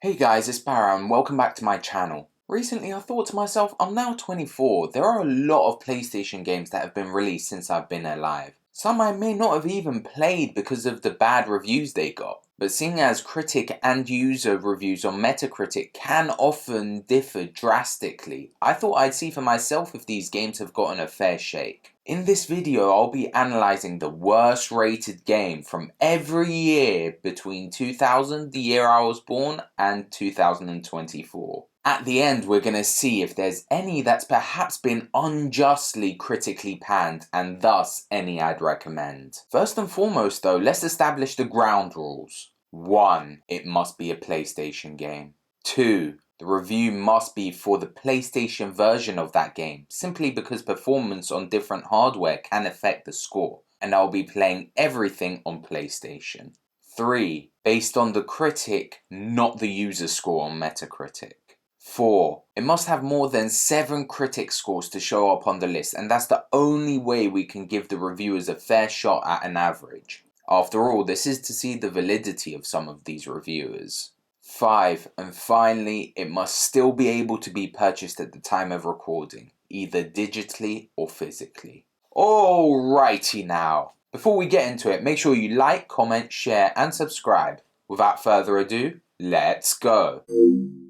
Hey guys, it's Barra and welcome back to my channel. Recently I thought to myself, I'm now 24, there are a lot of PlayStation games that have been released since I've been alive. Some I may not have even played because of the bad reviews they got. But seeing as critic and user reviews on Metacritic can often differ drastically, I thought I'd see for myself if these games have gotten a fair shake. In this video, I'll be analysing the worst rated game from every year between 2000, the year I was born, and 2024. At the end, we're going to see if there's any that's perhaps been unjustly critically panned, and thus any I'd recommend. First and foremost though, let's establish the ground rules. 1. It must be a PlayStation game. 2. The review must be for the PlayStation version of that game, simply because performance on different hardware can affect the score, and I'll be playing everything on PlayStation. 3. Based on the critic, not the user score on Metacritic. 4. It must have more than 7 critic scores to show up on the list, and that's the only way we can give the reviewers a fair shot at an average. After all, this is to see the validity of some of these reviewers. 5. And finally, it must still be able to be purchased at the time of recording, either digitally or physically. Alrighty now. Before we get into it, make sure you like, comment, share, and subscribe. Without further ado, let's go.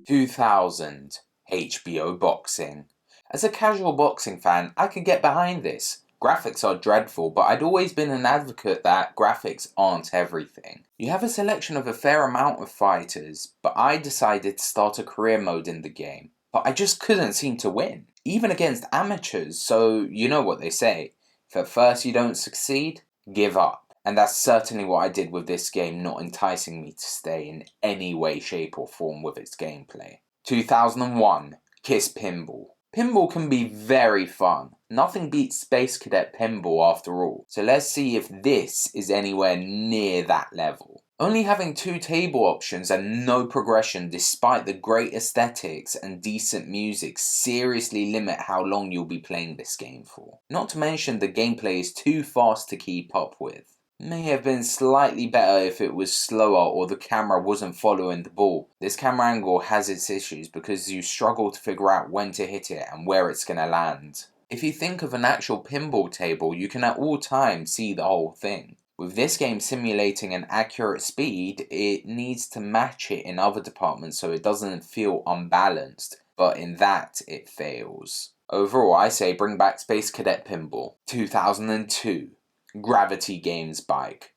2000. HBO Boxing. As a casual boxing fan, I can get behind this. Graphics are dreadful, but I'd always been an advocate that graphics aren't everything. You have a selection of a fair amount of fighters, but I decided to start a career mode in the game. But I just couldn't seem to win, even against amateurs, so you know what they say. If at first you don't succeed, give up. And that's certainly what I did with this game, not enticing me to stay in any way, shape or form with its gameplay. 2001. Kiss Pinball. Pinball can be very fun. Nothing beats Space Cadet Pinball after all, so let's see if this is anywhere near that level. Only having 2 table options and no progression despite the great aesthetics and decent music seriously limit how long you'll be playing this game for. Not to mention the gameplay is too fast to keep up with. May have been slightly better if it was slower or the camera wasn't following the ball. This camera angle has its issues because you struggle to figure out when to hit it and where it's gonna land. If you think of an actual pinball table, you can at all times see the whole thing. With this game simulating an accurate speed, it needs to match it in other departments so it doesn't feel unbalanced, but in that it fails. Overall, I say bring back Space Cadet Pinball. 2002. Gravity Games Bike.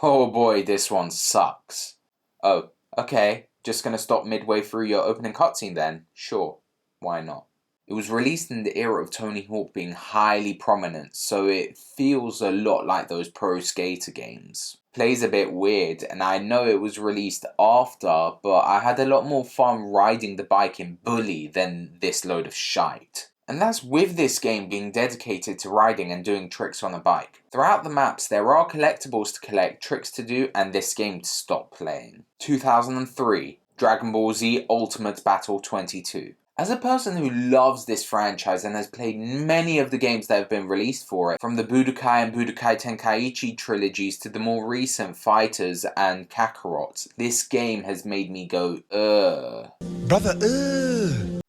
Oh boy, this one sucks. Oh, okay, just gonna stop midway through your opening cutscene then? Sure, why not? It was released in the era of Tony Hawk being highly prominent, so it feels a lot like those Pro Skater games. Plays a bit weird, and I know it was released after, but I had a lot more fun riding the bike in Bully than this load of shite. And that's with this game being dedicated to riding and doing tricks on a bike. Throughout the maps there are collectibles to collect, tricks to do, and this game to stop playing. 2003. Dragon Ball Z Ultimate Battle 22. As a person who loves this franchise and has played many of the games that have been released for it, from the Budokai and Budokai Tenkaichi trilogies to the more recent Fighters and Kakarot, this game has made me go, Brother,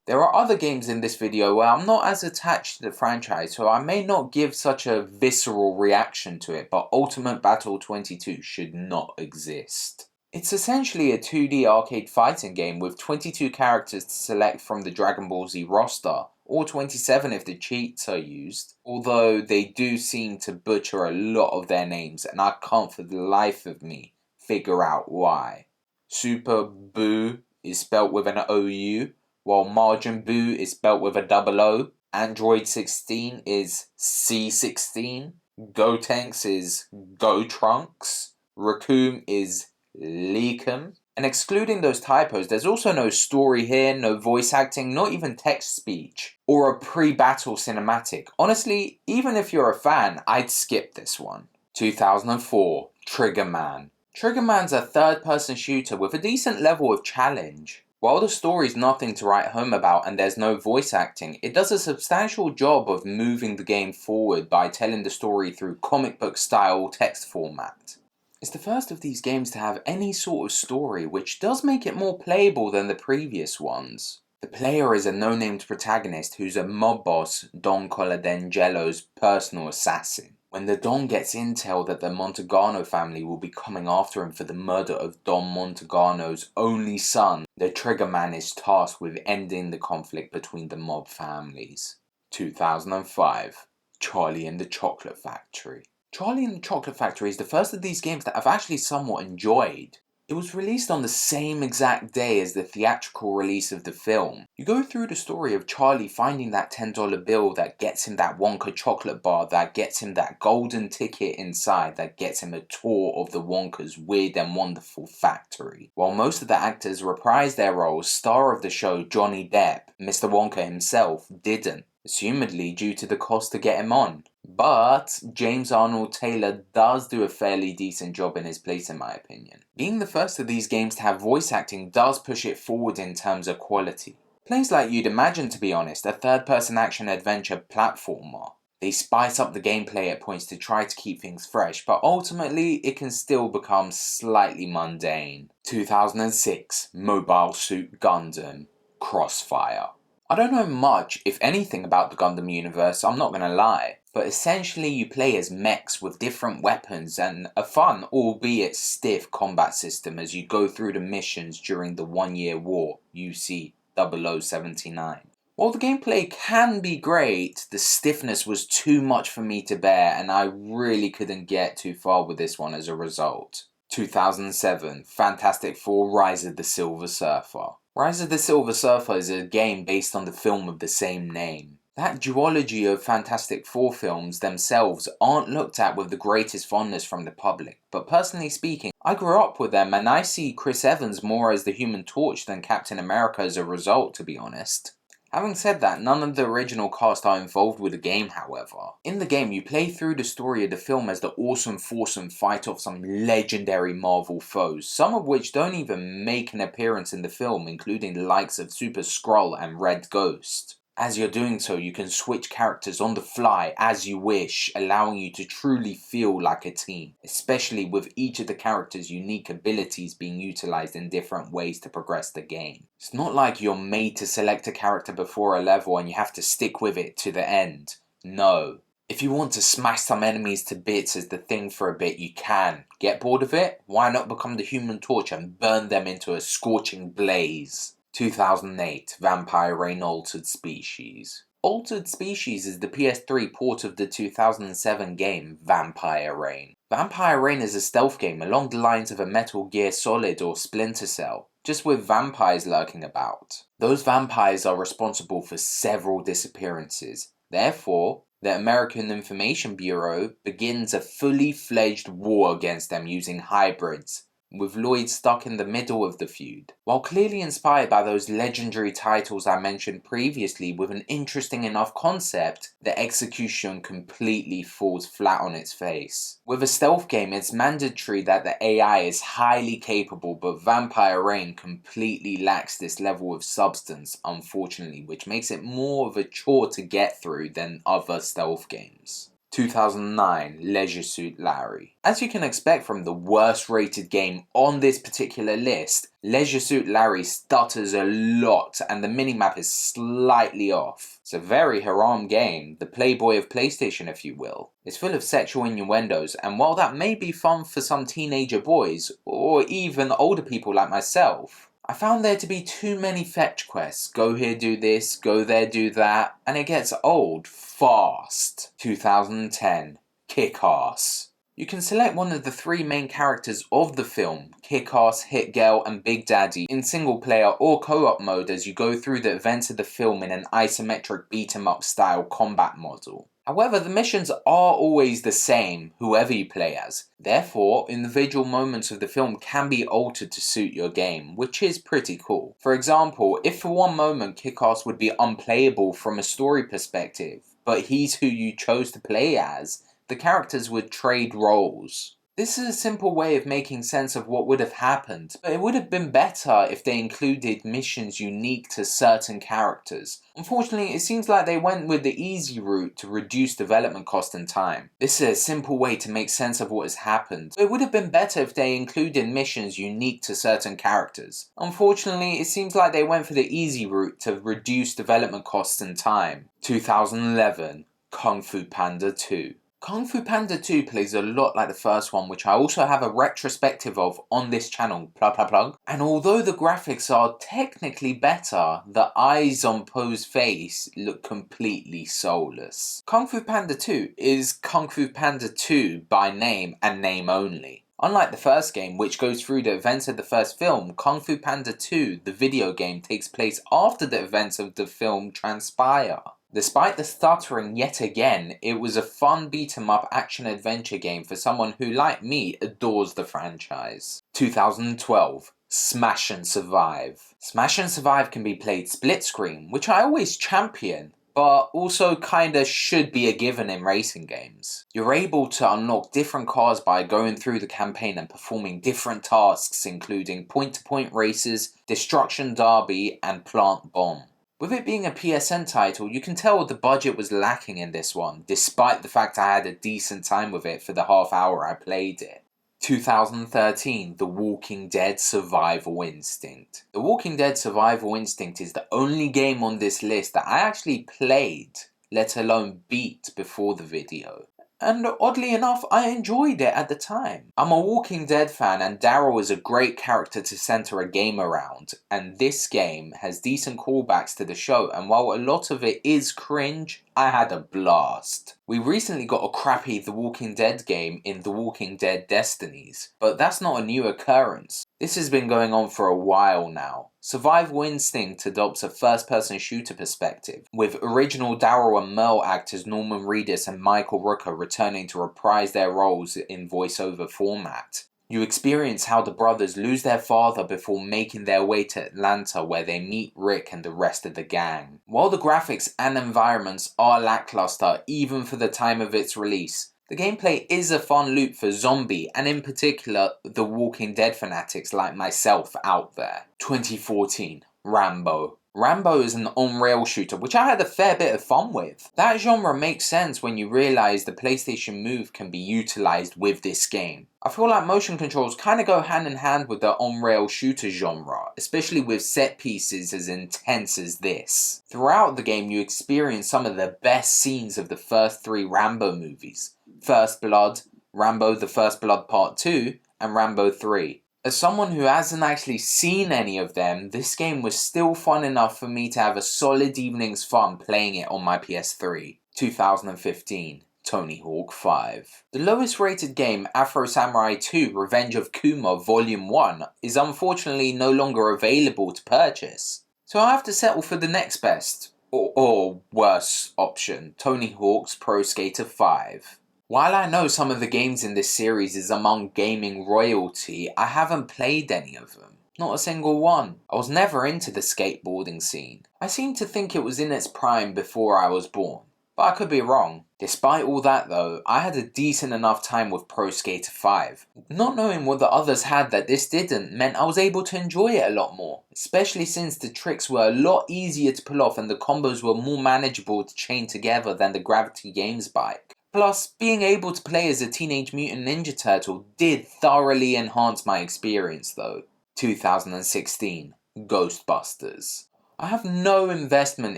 There are other games in this video where I'm not as attached to the franchise, so I may not give such a visceral reaction to it, but Ultimate Battle 22 should not exist. It's essentially a 2D arcade fighting game with 22 characters to select from the Dragon Ball Z roster, or 27 if the cheats are used, although they do seem to butcher a lot of their names and I can't for the life of me figure out why. Super Buu is spelt with an OU, while Majin Buu is spelt with a double O. Android 16 is C16, Gotenks is Gotrunks, Raccoon is Leakum. And excluding those typos, there's also no story here, no voice acting, not even text speech, or a pre-battle cinematic. Honestly, even if you're a fan, I'd skip this one. 2004. Trigger Man. Trigger Man's a third-person shooter with a decent level of challenge. While the story's nothing to write home about and there's no voice acting, it does a substantial job of moving the game forward by telling the story through comic book style text format. It's the first of these games to have any sort of story, which does make it more playable than the previous ones. The player is a no-named protagonist who's a mob boss, Don Coladengelo's personal assassin. When the Don gets intel that the Montegano family will be coming after him for the murder of Don Montegano's only son, the Triggerman is tasked with ending the conflict between the mob families. 2005. Charlie and the Chocolate Factory. Charlie and the Chocolate Factory is the first of these games that I've actually somewhat enjoyed. It was released on the same exact day as the theatrical release of the film. You go through the story of Charlie finding that $10 bill that gets him that Wonka chocolate bar, that gets him that golden ticket inside, that gets him a tour of the Wonka's weird and wonderful factory. While most of the actors reprise their roles, star of the show Johnny Depp, Mr. Wonka himself, didn't, assumedly due to the cost to get him on. But James Arnold Taylor does do a fairly decent job in his place in my opinion. Being the first of these games to have voice acting does push it forward in terms of quality. Plays like you'd imagine, to be honest, a third-person action adventure platformer. They spice up the gameplay at points to try to keep things fresh, but ultimately it can still become slightly mundane. 2006, Mobile Suit Gundam, Crossfire. I don't know much, if anything, about the Gundam universe, I'm not gonna lie. But essentially you play as mechs with different weapons and a fun, albeit stiff, combat system as you go through the missions during the 1-year war, UC 0079. While the gameplay can be great, the stiffness was too much for me to bear and I really couldn't get too far with this one as a result. 2007, Fantastic Four Rise of the Silver Surfer. Rise of the Silver Surfer is a game based on the film of the same name. That duology of Fantastic Four films themselves aren't looked at with the greatest fondness from the public, but personally speaking, I grew up with them and I see Chris Evans more as the Human Torch than Captain America as a result, to be honest. Having said that, none of the original cast are involved with the game, however. In the game, you play through the story of the film as the awesome foursome fight off some legendary Marvel foes, some of which don't even make an appearance in the film, including the likes of Super Skrull and Red Ghost. As you're doing so, you can switch characters on the fly as you wish, allowing you to truly feel like a team, especially with each of the characters' unique abilities being utilized in different ways to progress the game. It's not like you're made to select a character before a level and you have to stick with it to the end. No. If you want to smash some enemies to bits as the thing for a bit, you can. Get bored of it? Why not become the Human Torch and burn them into a scorching blaze? 2008, Vampire Rain Altered Species. Altered Species is the PS3 port of the 2007 game Vampire Rain. Vampire Rain is a stealth game along the lines of a Metal Gear Solid or Splinter Cell, just with vampires lurking about. Those vampires are responsible for several disappearances. Therefore, the American Information Bureau begins a fully fledged war against them using hybrids, with Lloyd stuck in the middle of the feud. While clearly inspired by those legendary titles I mentioned previously with an interesting enough concept, the execution completely falls flat on its face. With a stealth game, it's mandatory that the AI is highly capable, but Vampire Rain completely lacks this level of substance, unfortunately, which makes it more of a chore to get through than other stealth games. 2009, Leisure Suit Larry. As you can expect from the worst rated game on this particular list, Leisure Suit Larry stutters a lot and the minimap is slightly off. It's a very haram game, the Playboy of PlayStation if you will. It's full of sexual innuendos, and while that may be fun for some teenager boys, or even older people like myself, I found there to be too many fetch quests. Go here, do this, go there, do that, and it gets old fast. 2010, Kick-Ass. You can select one of the three main characters of the film, Kick-Ass, Hit Girl, and Big Daddy, in single player or co-op mode as you go through the events of the film in an isometric beat-em-up style combat model. However, the missions are always the same, whoever you play as. Therefore, individual moments of the film can be altered to suit your game, which is pretty cool. For example, if for one moment Kick-Ass would be unplayable from a story perspective, but he's who you chose to play as, the characters would trade roles. This is a simple way of making sense of what would have happened, but it would have been better if they included missions unique to certain characters. Unfortunately, it seems like they went with the easy route to reduce development cost and time. This is a simple way to make sense of what has happened, but it would have been better if they included missions unique to certain characters. Unfortunately, it seems like they went for the easy route to reduce development costs and time. 2011, Kung Fu Panda 2. Kung Fu Panda 2 plays a lot like the first one, which I also have a retrospective of on this channel, plug plug plug. And although the graphics are technically better, the eyes on Po's face look completely soulless. Kung Fu Panda 2 is Kung Fu Panda 2 by name and name only. Unlike the first game, which goes through the events of the first film, Kung Fu Panda 2, the video game, takes place after the events of the film transpire. Despite the stuttering yet again, it was a fun beat-em-up action-adventure game for someone who, like me, adores the franchise. 2012, Smash and Survive. Smash and Survive can be played split-screen, which I always champion, but also kinda should be a given in racing games. You're able to unlock different cars by going through the campaign and performing different tasks, including point-to-point races, destruction derby, and plant bomb. With it being a PSN title, you can tell the budget was lacking in this one, despite the fact I had a decent time with it for the half hour I played it. 2013, The Walking Dead Survival Instinct. The Walking Dead Survival Instinct is the only game on this list that I actually played, let alone beat before the video. And oddly enough, I enjoyed it at the time. I'm a Walking Dead fan and Daryl is a great character to center a game around, and this game has decent callbacks to the show, and while a lot of it is cringe, I had a blast. We recently got a crappy The Walking Dead game in The Walking Dead Destinies, but that's not a new occurrence. This has been going on for a while now. Survival Instinct adopts a first-person shooter perspective, with original Daryl and Merle actors Norman Reedus and Michael Rooker returning to reprise their roles in voiceover format. You experience how the brothers lose their father before making their way to Atlanta, where they meet Rick and the rest of the gang. While the graphics and environments are lackluster even for the time of its release, the gameplay is a fun loop for zombie and in particular the Walking Dead fanatics like myself out there. 2014, Rambo. Rambo is an on-rail shooter, which I had a fair bit of fun with. That genre makes sense when you realise the PlayStation Move can be utilised with this game. I feel like motion controls kinda go hand in hand with the on-rail shooter genre, especially with set pieces as intense as this. Throughout the game you experience some of the best scenes of the first 3 Rambo movies. First Blood, Rambo the First Blood Part 2, and Rambo 3. As someone who hasn't actually seen any of them, this game was still fun enough for me to have a solid evening's fun playing it on my PS3. 2015, Tony Hawk 5. The lowest rated game, Afro Samurai 2 Revenge of Kuma Volume 1, is unfortunately no longer available to purchase. So I have to settle for the next best, or worse option, Tony Hawk's Pro Skater 5. While I know some of the games in this series is among gaming royalty, I haven't played any of them. Not a single one. I was never into the skateboarding scene. I seem to think it was in its prime before I was born, but I could be wrong. Despite all that though, I had a decent enough time with Pro Skater 5. Not knowing what the others had that this didn't meant I was able to enjoy it a lot more, especially since the tricks were a lot easier to pull off and the combos were more manageable to chain together than the Gravity Games bike. Plus, being able to play as a Teenage Mutant Ninja Turtle did thoroughly enhance my experience though. 2016, Ghostbusters. I have no investment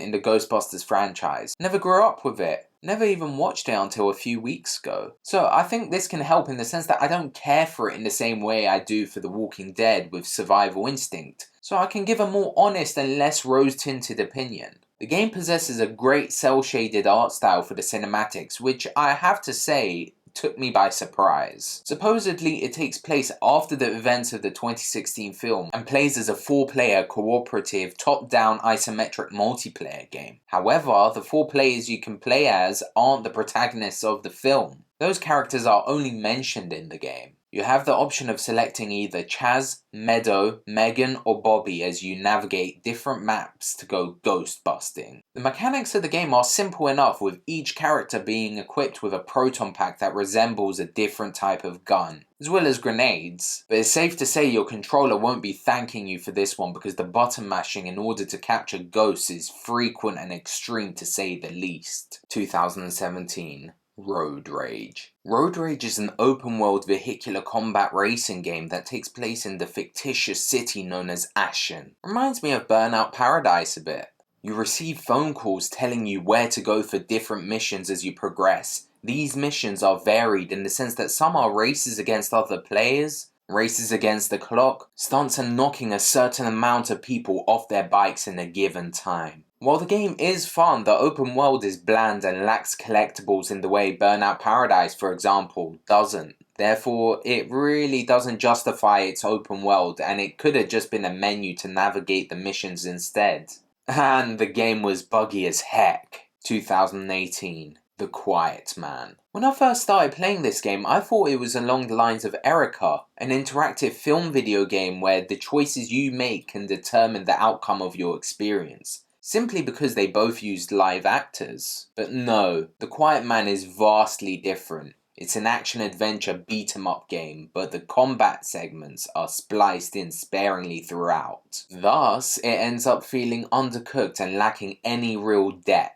in the Ghostbusters franchise, never grew up with it, never even watched it until a few weeks ago. So I think this can help in the sense that I don't care for it in the same way I do for The Walking Dead with Survival Instinct, so I can give a more honest and less rose-tinted opinion. The game possesses a great cel-shaded art style for the cinematics, which I have to say took me by surprise. Supposedly it takes place after the events of the 2016 film and plays as a 4-player cooperative top-down isometric multiplayer game. However, the 4 players you can play as aren't the protagonists of the film. Those characters are only mentioned in the game. You have the option of selecting either Chaz, Meadow, Megan, or Bobby as you navigate different maps to go ghost busting. The mechanics of the game are simple enough, with each character being equipped with a proton pack that resembles a different type of gun, as well as grenades, but it's safe to say your controller won't be thanking you for this one because the button mashing in order to capture ghosts is frequent and extreme to say the least. 2017. Road Rage. Road Rage is an open-world vehicular combat racing game that takes place in the fictitious city known as Ashen. Reminds me of Burnout Paradise a bit. You receive phone calls telling you where to go for different missions as you progress. These missions are varied in the sense that some are races against other players, races against the clock, stunts and knocking a certain amount of people off their bikes in a given time. While the game is fun, the open world is bland and lacks collectibles in the way Burnout Paradise, for example, doesn't. Therefore, it really doesn't justify its open world, and it could have just been a menu to navigate the missions instead. And the game was buggy as heck. 2018. The Quiet Man. When I first started playing this game, I thought it was along the lines of Erica, an interactive film video game where the choices you make can determine the outcome of your experience, simply because they both used live actors. But no, The Quiet Man is vastly different. It's an action-adventure beat-em-up game, but the combat segments are spliced in sparingly throughout. Thus, it ends up feeling undercooked and lacking any real depth.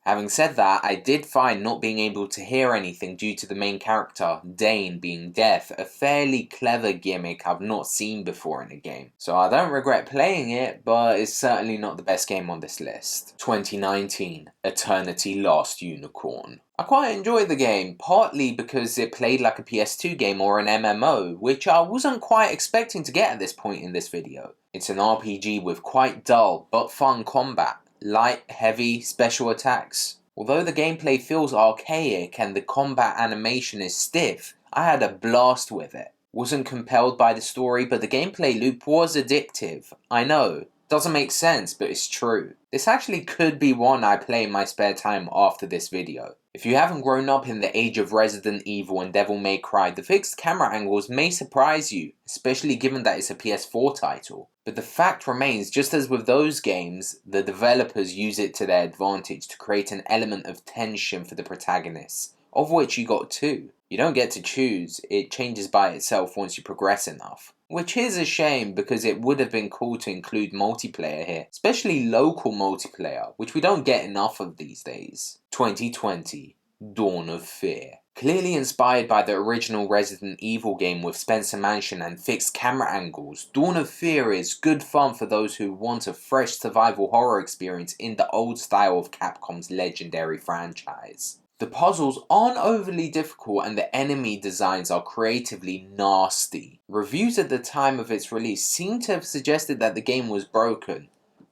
Having said that, I did find not being able to hear anything due to the main character, Dane, being deaf, a fairly clever gimmick I've not seen before in a game. So I don't regret playing it, but it's certainly not the best game on this list. 2019. Eternity Last Unicorn. I quite enjoyed the game, partly because it played like a PS2 game or an MMO, which I wasn't quite expecting to get at this point in this video. It's an RPG with quite dull but fun combat. Light, heavy, special attacks. Although the gameplay feels archaic and the combat animation is stiff, I had a blast with it. Wasn't compelled by the story, but the gameplay loop was addictive. I know, doesn't make sense, but it's true. This actually could be one I play in my spare time after this video. If you haven't grown up in the age of Resident Evil and Devil May Cry, the fixed camera angles may surprise you, especially given that it's a PS4 title. But the fact remains, just as with those games, the developers use it to their advantage to create an element of tension for the protagonists, of which you got two. You don't get to choose, it changes by itself once you progress enough. Which is a shame because it would have been cool to include multiplayer here, especially local multiplayer, which we don't get enough of these days. 2020. Dawn of Fear. Clearly inspired by the original Resident Evil game with Spencer Mansion and fixed camera angles, Dawn of Fear is good fun for those who want a fresh survival horror experience in the old style of Capcom's legendary franchise. The puzzles aren't overly difficult and the enemy designs are creatively nasty. Reviews at the time of its release seem to have suggested that the game was broken,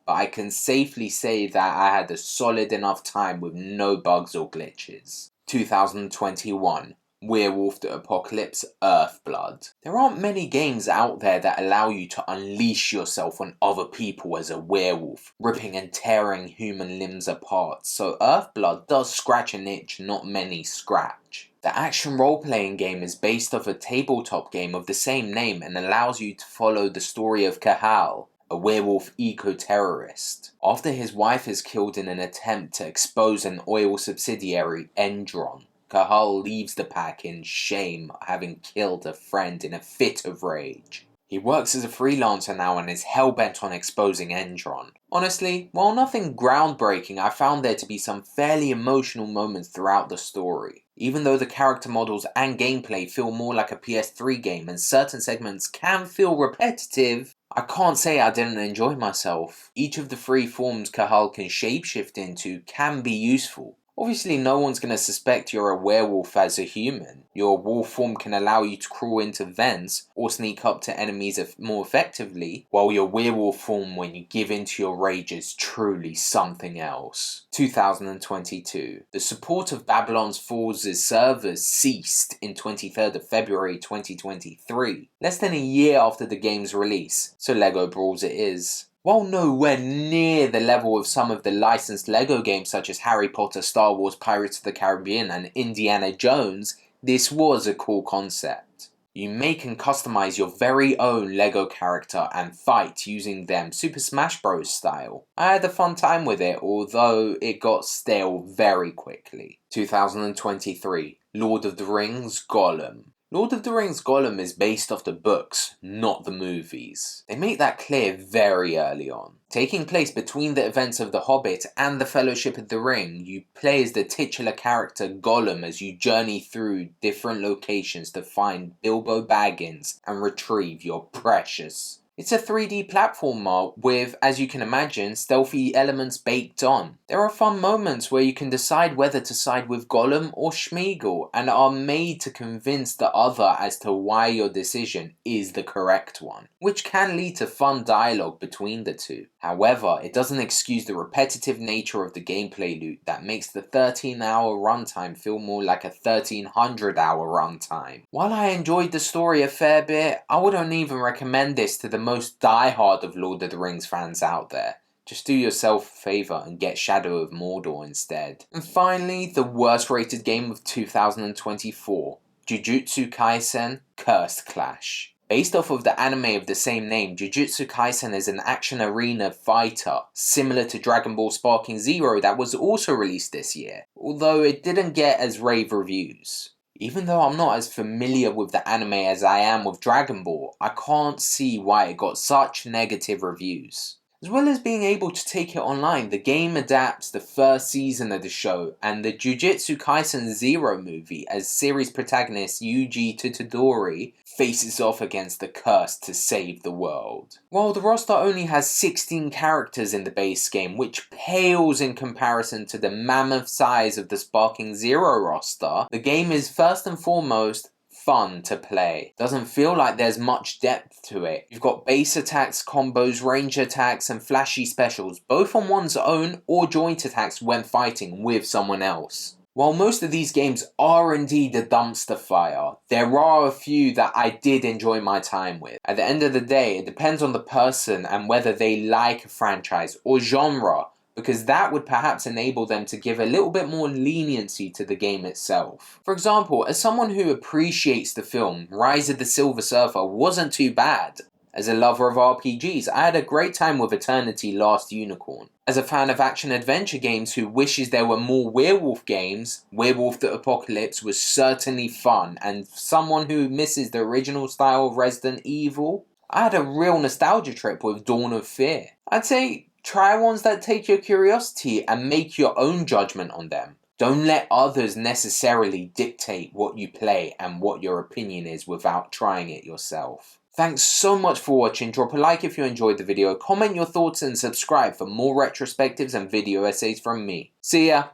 but I can safely say that I had a solid enough time with no bugs or glitches. 2021. Werewolf the Apocalypse Earthblood. There aren't many games out there that allow you to unleash yourself on other people as a werewolf, ripping and tearing human limbs apart, so Earthblood does scratch an itch not many scratch. The action role-playing game is based off a tabletop game of the same name and allows you to follow the story of Kahal, a werewolf eco-terrorist. After his wife is killed in an attempt to expose an oil subsidiary, Endron, Kahal leaves the pack in shame, having killed a friend in a fit of rage. He works as a freelancer now and is hell-bent on exposing Endron. Honestly, while nothing groundbreaking, I found there to be some fairly emotional moments throughout the story. Even though the character models and gameplay feel more like a PS3 game and certain segments can feel repetitive, I can't say I didn't enjoy myself. Each of the three forms Kahal can shapeshift into can be useful. Obviously no one's going to suspect you're a werewolf as a human. Your wolf form can allow you to crawl into vents or sneak up to enemies more effectively, while your werewolf form when you give into your rage is truly something else. 2022. The support of Babylon's Falls' servers ceased in 23rd of February 2023, less than a year after the game's release, so LEGO Brawls it is. While nowhere near the level of some of the licensed LEGO games such as Harry Potter, Star Wars, Pirates of the Caribbean and Indiana Jones, this was a cool concept. You make and customize your very own LEGO character and fight using them Super Smash Bros. Style. I had a fun time with it, although it got stale very quickly. 2023, Lord of the Rings Gollum. Lord of the Rings Gollum is based off the books, not the movies. They make that clear very early on. Taking place between the events of The Hobbit and the Fellowship of the Ring, you play as the titular character Gollum as you journey through different locations to find Bilbo Baggins and retrieve your precious. It's a 3D platformer with, as you can imagine, stealthy elements baked on. There are fun moments where you can decide whether to side with Gollum or Sméagol and are made to convince the other as to why your decision is the correct one, which can lead to fun dialogue between the two. However, it doesn't excuse the repetitive nature of the gameplay loop that makes the 13-hour runtime feel more like a 1300-hour runtime. While I enjoyed the story a fair bit, I wouldn't even recommend this to the most diehard of Lord of the Rings fans out there. Just do yourself a favour and get Shadow of Mordor instead. And finally, the worst rated game of 2024, Jujutsu Kaisen Cursed Clash. Based off of the anime of the same name, Jujutsu Kaisen is an action arena fighter, similar to Dragon Ball Sparking Zero that was also released this year, although it didn't get as rave reviews. Even though I'm not as familiar with the anime as I am with Dragon Ball, I can't see why it got such negative reviews. As well as being able to take it online, the game adapts the first season of the show and the Jujutsu Kaisen Zero movie as series protagonist Yuji Totodori faces off against the curse to save the world. While the roster only has 16 characters in the base game, which pales in comparison to the mammoth size of the Sparking Zero roster, the game is first and foremost fun to play. Doesn't feel like there's much depth to it. You've got base attacks, combos, range attacks, and flashy specials, both on one's own or joint attacks when fighting with someone else. While most of these games are indeed a dumpster fire, there are a few that I did enjoy my time with. At the end of the day, it depends on the person and whether they like a franchise or genre, because that would perhaps enable them to give a little bit more leniency to the game itself. For example, as someone who appreciates the film, Rise of the Silver Surfer wasn't too bad. As a lover of RPGs, I had a great time with Eternity Last Unicorn. As a fan of action-adventure games who wishes there were more werewolf games, Werewolf the Apocalypse was certainly fun, and someone who misses the original style of Resident Evil, I had a real nostalgia trip with Dawn of Fear. I'd say try ones that take your curiosity and make your own judgment on them. Don't let others necessarily dictate what you play and what your opinion is without trying it yourself. Thanks so much for watching. Drop a like if you enjoyed the video, comment your thoughts and subscribe for more retrospectives and video essays from me. See ya!